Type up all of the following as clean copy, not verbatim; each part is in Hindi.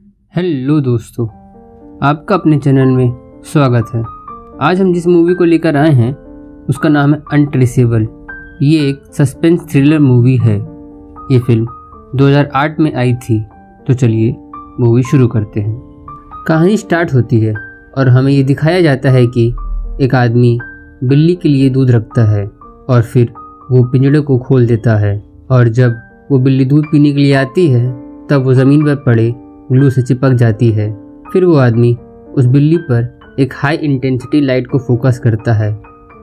हेलो दोस्तों, आपका अपने चैनल में स्वागत है। आज हम जिस मूवी को लेकर आए हैं उसका नाम है अनट्रेसेबल। ये एक सस्पेंस थ्रिलर मूवी है। ये फिल्म 2008 में आई थी। तो चलिए मूवी शुरू करते हैं। कहानी स्टार्ट होती है और हमें ये दिखाया जाता है कि एक आदमी बिल्ली के लिए दूध रखता है और फिर वो पिंजड़े को खोल देता है, और जब वो बिल्ली दूध पीने के लिए आती है तब वो ज़मीन पर पड़े ग्लू से चिपक जाती है। फिर वो आदमी उस बिल्ली पर एक हाई इंटेंसिटी लाइट को फोकस करता है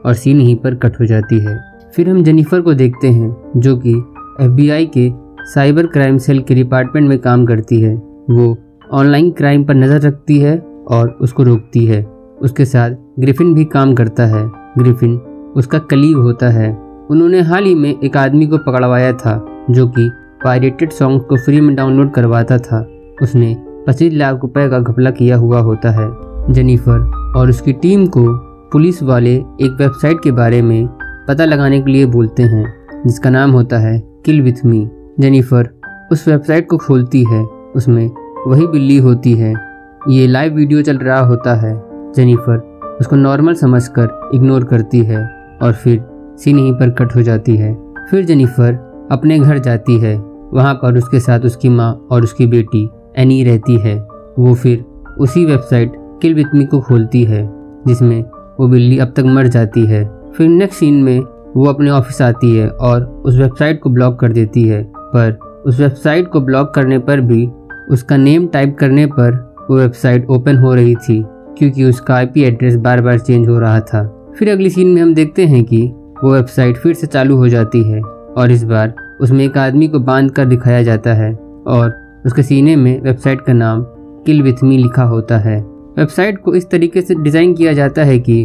और सीन यहीं पर कट हो जाती है। फिर हम जेनिफर को देखते हैं जो कि FBI के साइबर क्राइम सेल के डिपार्टमेंट में काम करती है। वो ऑनलाइन क्राइम पर नज़र रखती है और उसको रोकती है। उसके साथ ग्रिफिन भी काम करता है। ग्रिफिन उसका कलीग होता है। उन्होंने हाल ही में एक आदमी को पकड़वाया था जो कि पायरेटेड सॉन्ग को फ्री में डाउनलोड करवाता था। उसने 25 लाख रुपए का घपला किया हुआ होता है। जेनिफर और उसकी टीम को पुलिस वाले एक वेबसाइट के बारे में पता लगाने के लिए बोलते हैं जिसका नाम होता है किल विथ मी। जेनिफर उस वेबसाइट को खोलती है। उसमें वही बिल्ली होती है। ये लाइव वीडियो चल रहा होता है। जेनिफर उसको नॉर्मल समझकर इग्नोर करती है और फिर सीन यहीं पर कट हो जाती है। फिर जेनिफर अपने घर जाती है। वहाँ पर उसके साथ उसकी माँ और उसकी बेटी एनी रहती है। वो फिर उसी वेबसाइट किल विथ मी को खोलती है जिसमें वो बिल्ली अब तक मर जाती है। फिर नेक्स्ट सीन में वो अपने ऑफिस आती है और उस वेबसाइट को ब्लॉक कर देती है, पर उस वेबसाइट को ब्लॉक करने पर भी उसका नेम टाइप करने पर वो वेबसाइट ओपन हो रही थी क्योंकि उसका IP एड्रेस बार बार चेंज हो रहा था। फिर अगली सीन में हम देखते हैं कि वो वेबसाइट फिर से चालू हो जाती है और इस बार उसमें एक आदमी को बांध कर दिखाया जाता है और उसके सीने में वेबसाइट का नाम किल विथ मी लिखा होता है। वेबसाइट को इस तरीके से डिज़ाइन किया जाता है कि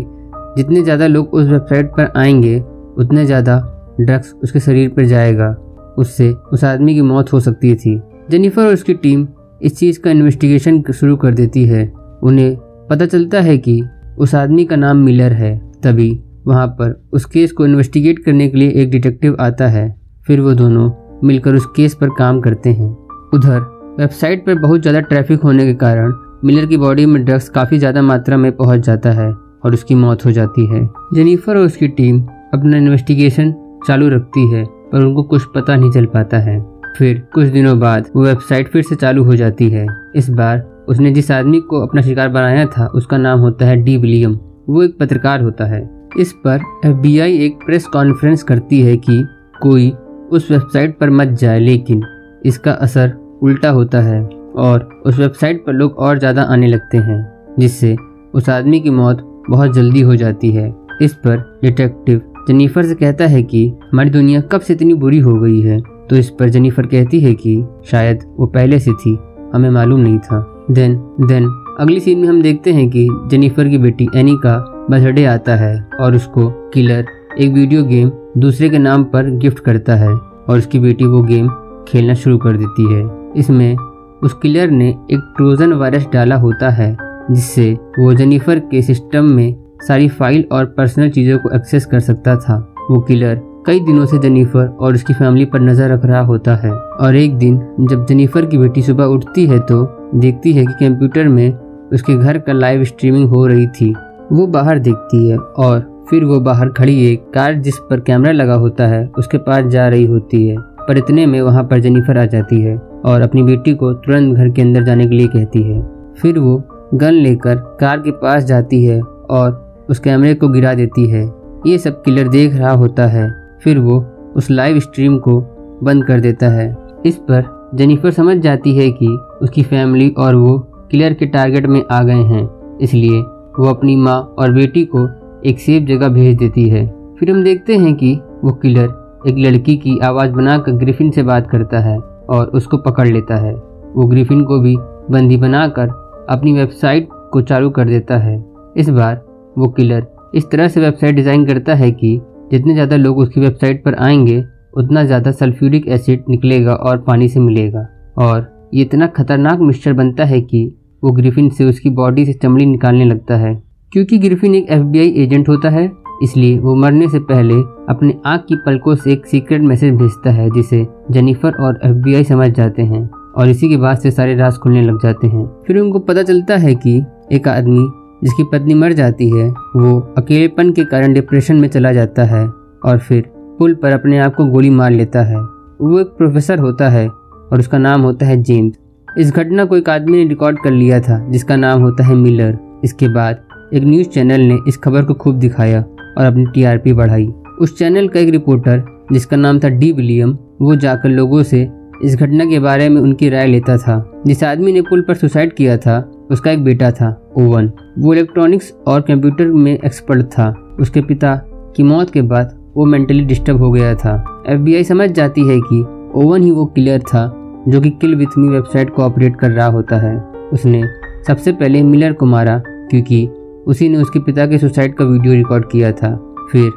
जितने ज़्यादा लोग उस वेबसाइट पर आएंगे उतने ज़्यादा ड्रग्स उसके शरीर पर जाएगा। उससे उस आदमी की मौत हो सकती थी। जेनिफर और उसकी टीम इस चीज़ का इन्वेस्टिगेशन शुरू कर देती है। उन्हें पता चलता है कि उस आदमी का नाम मिलर है। तभी वहाँ पर उस केस को इन्वेस्टिगेट करने के लिए एक डिटेक्टिव आता है। फिर वो दोनों मिलकर उस केस पर काम करते हैं। उधर वेबसाइट पर बहुत ज़्यादा ट्रैफिक होने के कारण मिलर की बॉडी में ड्रग्स काफ़ी ज़्यादा मात्रा में पहुंच जाता है और उसकी मौत हो जाती है। जेनिफर और उसकी टीम अपना इन्वेस्टिगेशन चालू रखती है पर उनको कुछ पता नहीं चल पाता है। फिर कुछ दिनों बाद वो वेबसाइट फिर से चालू हो जाती है। इस बार उसने जिस आदमी को अपना शिकार बनाया था उसका नाम होता है डी विलियम। वो एक पत्रकार होता है। इस पर FBI एक प्रेस कॉन्फ्रेंस करती है कि कोई उस वेबसाइट पर मत जाए, लेकिन इसका असर उल्टा होता है और उस वेबसाइट पर लोग और ज़्यादा आने लगते हैं जिससे उस आदमी की मौत बहुत जल्दी हो जाती है। इस पर डिटेक्टिव जेनिफर से कहता है कि हमारी दुनिया कब से इतनी बुरी हो गई है। तो इस पर जेनिफर कहती है कि शायद वो पहले से थी, हमें मालूम नहीं था। देन अगली सीन में हम देखते हैं कि जेनिफर की बेटी एनी का बर्थडे आता है और उसको किलर एक वीडियो गेम दूसरे के नाम पर गिफ्ट करता है और उसकी बेटी वो गेम खेलना शुरू कर देती है। इसमें उस किलर ने एक ट्रोजन वायरस डाला होता है जिससे वो जेनिफर के सिस्टम में सारी फाइल और पर्सनल चीज़ों को एक्सेस कर सकता था। वो किलर कई दिनों से जेनिफर और उसकी फैमिली पर नज़र रख रहा होता है और एक दिन जब जेनिफर की बेटी सुबह उठती है तो देखती है कि कंप्यूटर में उसके घर का लाइव स्ट्रीमिंग हो रही थी। वो बाहर देखती है और फिर वो बाहर खड़ी एक कार जिस पर कैमरा लगा होता है उसके पास जा रही होती है, पर इतने में वहाँ पर जेनिफर आ जाती है और अपनी बेटी को तुरंत घर के अंदर जाने के लिए कहती है। फिर वो गन लेकर कार के पास जाती है और उस कैमरे को गिरा देती है। ये सब किलर देख रहा होता है। फिर वो उस लाइव स्ट्रीम को बंद कर देता है। इस पर जेनिफर समझ जाती है कि उसकी फैमिली और वो किलर के टारगेट में आ गए हैं, इसलिए वो अपनी माँ और बेटी को एक सेफ जगह भेज देती है। फिर हम देखते हैं कि वो किलर एक लड़की की आवाज़ बनाकर ग्रिफिन से बात करता है और उसको पकड़ लेता है। वो ग्रिफिन को भी बंदी बनाकर अपनी वेबसाइट को चालू कर देता है। इस बार वो किलर इस तरह से वेबसाइट डिज़ाइन करता है कि जितने ज़्यादा लोग उसकी वेबसाइट पर आएंगे उतना ज़्यादा सल्फ्यूरिक एसिड निकलेगा और पानी से मिलेगा और ये इतना खतरनाक मिक्सचर बनता है कि वो ग्रिफिन से उसकी बॉडी से चमड़ी निकालने लगता है। क्योंकि ग्रिफिन एक FBI एजेंट होता है इसलिए वो मरने से पहले अपने आँख की पलकों से एक सीक्रेट मैसेज भेजता है जिसे जेनिफर और FBI समझ जाते हैं और इसी के बाद से सारे राज खुलने लग जाते हैं। फिर उनको पता चलता है कि एक आदमी जिसकी पत्नी मर जाती है वो अकेलेपन के कारण डिप्रेशन में चला जाता है और फिर पुल पर अपने आप को गोली मार लेता है। वो एक प्रोफेसर होता है और उसका नाम होता है जेम्स। इस घटना को एक आदमी ने रिकॉर्ड कर लिया था जिसका नाम होता है मिलर। इसके बाद एक न्यूज़ चैनल ने इस खबर को खूब दिखाया और अपनी टीआरपी बढ़ाई। उस चैनल का एक रिपोर्टर जिसका नाम था डी विलियम, वो जाकर लोगों से इस घटना के बारे में उनकी राय लेता था। जिस आदमी ने पुल पर सुसाइड किया था उसका एक बेटा था ओवन। वो इलेक्ट्रॉनिक्स और कंप्यूटर में एक्सपर्ट था। उसके पिता की मौत के बाद वो मेंटली डिस्टर्ब हो गया था। FBI समझ जाती है कि ओवन ही वो किलर था जो कि किल विथ मी वेबसाइट को ऑपरेट कर रहा होता है। उसने सबसे पहले मिलर को मारा क्योंकि उसी ने उसके पिता के सुसाइड का वीडियो रिकॉर्ड किया था। फिर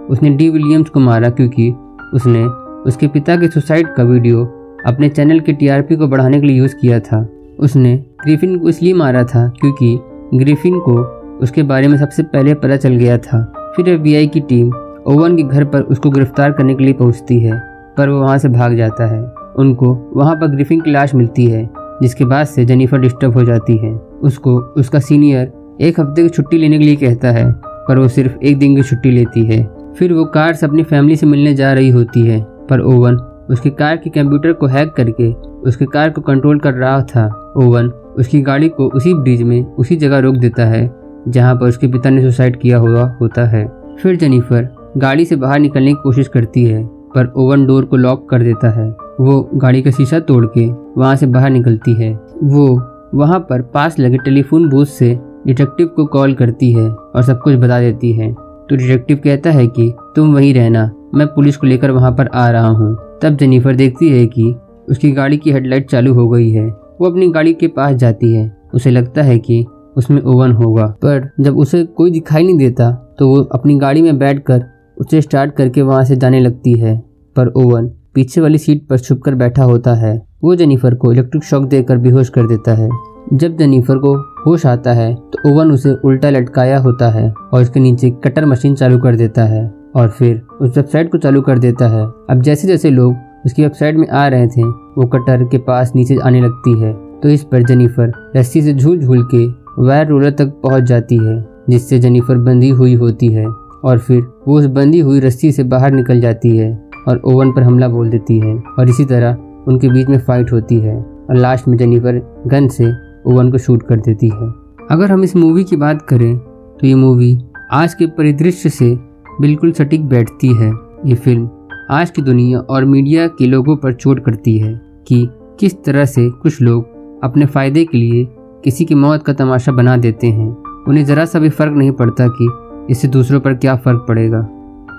उसने डी विलियम्स को मारा क्योंकि उसने उसके पिता के सुसाइड का वीडियो अपने चैनल के टीआरपी को बढ़ाने के लिए यूज़ किया था। उसने ग्रिफिन को इसलिए मारा था क्योंकि ग्रिफिन को उसके बारे में सबसे पहले पता चल गया था। फिर FBI की टीम ओवन के घर पर उसको गिरफ्तार करने के लिए पहुंचती है पर वो वहां से भाग जाता है। उनको वहां पर ग्रिफिन की लाश मिलती है जिसके बाद से जेनिफर डिस्टर्ब हो जाती है। उसको उसका सीनियर एक हफ्ते की छुट्टी लेने के लिए कहता है पर वो सिर्फ एक दिन की छुट्टी लेती है। फिर वो कार से अपनी फैमिली से मिलने जा रही होती है पर ओवन उसकी कार के कंप्यूटर को हैक करके उसके कार को कंट्रोल कर रहा था। ओवन उसकी गाड़ी को उसी ब्रिज में उसी जगह रोक देता है जहां पर उसके पिता ने सुसाइड किया हुआ होता है। फिर जेनिफर गाड़ी से बाहर निकलने की कोशिश करती है पर ओवन डोर को लॉक कर देता है। वो गाड़ी का शीशा तोड़ के वहां से बाहर निकलती है। वो वहां पर पास लगे टेलीफोन बूथ से डिटेक्टिव को कॉल करती है और सब कुछ बता देती है। तो डिटेक्टिव कहता है कि तुम वहीं रहना, मैं पुलिस को लेकर वहां पर आ रहा हूँ। तब जेनिफर देखती है कि उसकी गाड़ी की हेडलाइट चालू हो गई है। वो अपनी गाड़ी के पास जाती है। उसे लगता है कि उसमें ओवन होगा पर जब उसे कोई दिखाई नहीं देता तो वो अपनी गाड़ी में बैठकर उसे स्टार्ट करके वहां से जाने लगती है पर ओवन पीछे वाली सीट पर छुपकर बैठा होता है। वो जेनिफर को इलेक्ट्रिक शॉक देकर बेहोश कर देता है। जब जेनिफर को होश आता है तो ओवन उसे उल्टा लटकाया होता है और उसके नीचे कटर मशीन चालू कर देता है और फिर उस वेबसाइट को चालू कर देता है। अब जैसे जैसे लोग उसकी वेबसाइट में आ रहे थे वो कटर के पास नीचे आने लगती है। तो इस पर जेनिफर रस्सी से झूल झूल के वायर रोलर तक पहुंच जाती है जिससे जेनिफर बंधी हुई होती है और फिर वो उस बंधी हुई रस्सी से बाहर निकल जाती है और ओवन पर हमला बोल देती है और इसी तरह उनके बीच में फाइट होती है और लास्ट में जेनिफर गन से ओवन को शूट कर देती है। अगर हम इस मूवी की बात करें तो ये मूवी आज के परिदृश्य से बिल्कुल सटीक बैठती है। ये फिल्म आज की दुनिया और मीडिया के लोगों पर चोट करती है कि किस तरह से कुछ लोग अपने फायदे के लिए किसी की मौत का तमाशा बना देते हैं। उन्हें ज़रा सा भी फर्क नहीं पड़ता कि इससे दूसरों पर क्या फ़र्क पड़ेगा।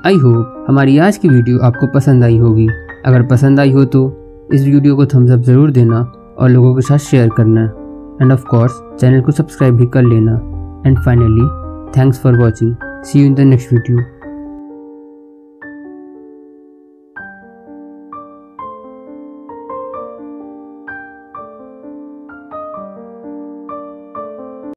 आई होप हमारी आज की वीडियो आपको पसंद आई होगी। अगर पसंद आई हो तो इस वीडियो को थम्स अप ज़रूर देना और लोगों के साथ शेयर करना एंड ऑफ कोर्स चैनल को सब्सक्राइब भी कर लेना। And finally thanks for watching. See you in the next video.